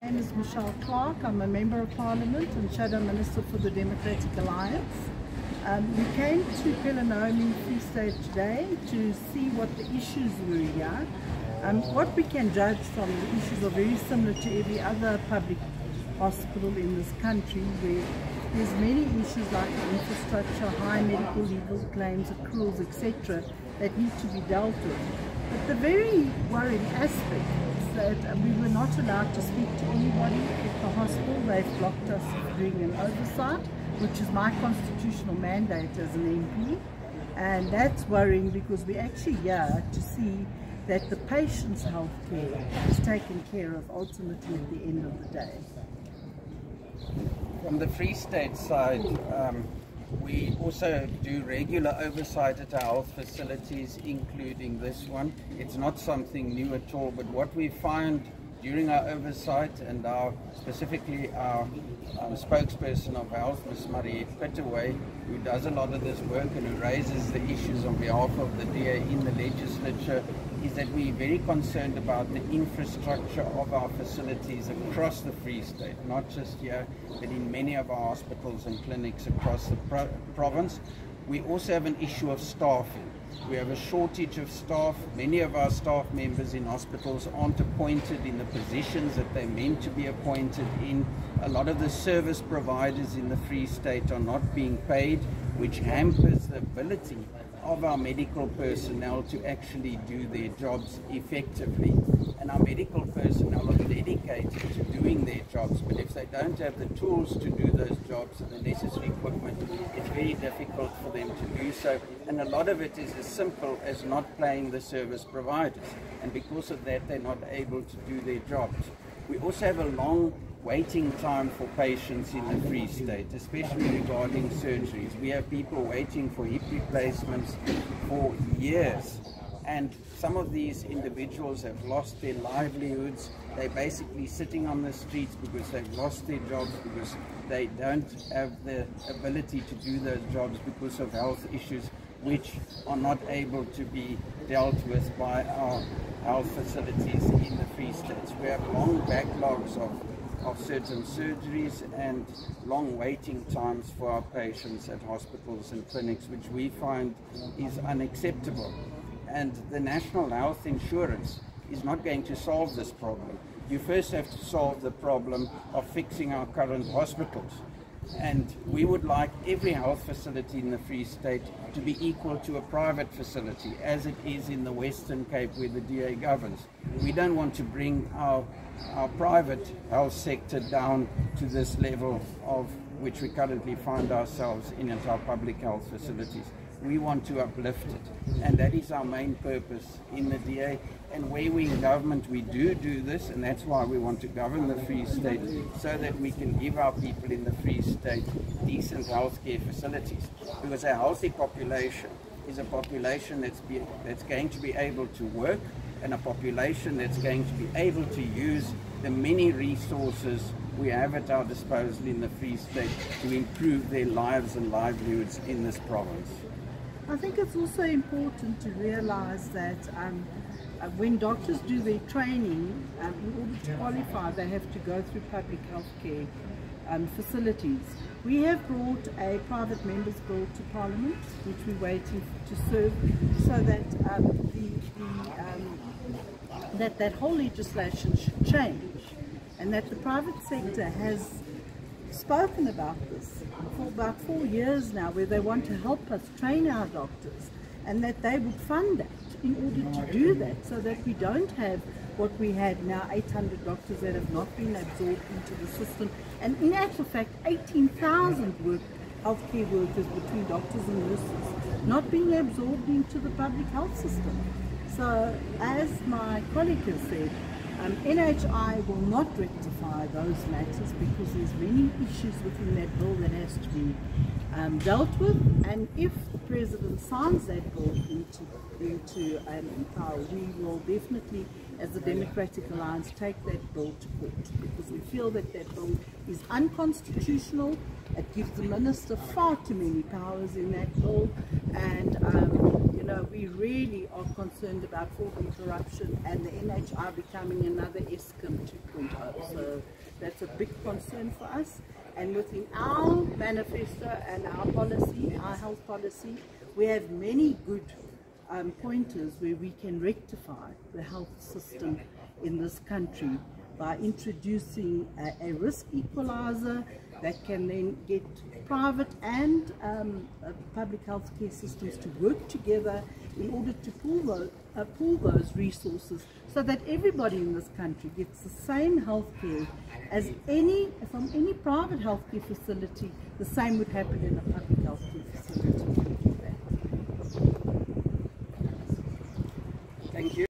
My name is Michelle Clark. I'm a Member of Parliament and Shadow Minister for the Democratic Alliance. We came to Pelonomi Free State today to see what the issues were here. What we can judge from the issues are very similar to every other public hospital in this country, where there's many issues like infrastructure, high medical legal claims, accruals, etc. that need to be dealt with. But the very worrying aspect is that we were not allowed to speak to anybody at the hospital. They've blocked us from doing an oversight, which is my constitutional mandate as an MP. And that's worrying because we're actually here to see that the patient's health care is taken care of ultimately at the end of the day. From the Free State side, we also do regular oversight at our health facilities, including this one. It's not something new at all, but what we find during our oversight, and specifically our spokesperson of health, Ms. Marie Pittaway, who does a lot of this work and who raises the issues on behalf of the DA in the legislature, is that we're very concerned about the infrastructure of our facilities across the Free State, not just here, but in many of our hospitals and clinics across the province. We also have an issue of staffing. We have a shortage of staff. Many of our staff members in hospitals aren't appointed in the positions that they're meant to be appointed in. A lot of the service providers in the Free State are not being paid, which hampers the ability of our medical personnel to actually do their jobs effectively. And our medical personnel are dedicated to doing their jobs, but if they don't have the tools to do those jobs and the necessary equipment, it's very difficult for them to do so. And a lot of it is as simple as not paying the service providers, and because of that they're not able to do their jobs. We also have a long waiting time for patients in the Free State, especially regarding surgeries. We have people waiting for hip replacements for years, and some of these individuals have lost their livelihoods. They're basically sitting on the streets because they've lost their jobs, because they don't have the ability to do those jobs because of health issues which are not able to be dealt with by our health facilities in the Free States. We have long backlogs of certain surgeries and long waiting times for our patients at hospitals and clinics, which we find is unacceptable. And the National Health Insurance is not going to solve this problem. You first have to solve the problem of fixing our current hospitals. And we would like every health facility in the Free State to be equal to a private facility, as it is in the Western Cape where the DA governs. We don't want to bring our private health sector down to this level of which we currently find ourselves in at our public health facilities. We want to uplift it, and that is our main purpose in the DA. And where we in government, we do this, and that's why we want to govern the Free State, so that we can give our people in the Free State decent healthcare facilities. Because a healthy population is a population that's going to be able to work, and a population that's going to be able to use the many resources we have at our disposal in the Free State to improve their lives and livelihoods in this province. I think it's also important to realize that when doctors do their training, in order to qualify, they have to go through public health care facilities. We have brought a private members bill to Parliament, which we're waiting to serve, so that that whole legislation should change, and that the private sector has spoken about this for about 4 years now, where they want to help us train our doctors, and that they would fund that in order to do that, so that we don't have what we had now, 800 doctors that have not been absorbed into the system, and in actual fact 18,000 healthcare workers between doctors and nurses not being absorbed into the public health system. So as my colleague has said, NHI will not rectify those matters because there's many issues within that bill that has to be dealt with, and if the President signs that bill into power, we will definitely, as the Democratic Alliance, take that bill to court, because we feel that that bill is unconstitutional. It gives the Minister far too many powers in that bill, and you know, we really are concerned about fraud and corruption and the NHI becoming another Eskom 2.0. So that's a big concern for us. And within our manifesto and our policy, our health policy, we have many good pointers where we can rectify the health system in this country by introducing a risk equalizer that can then get private and public health care systems to work together in order to pool those resources so that everybody in this country gets the same health care as from any private healthcare facility. The same would happen in a public healthcare facility.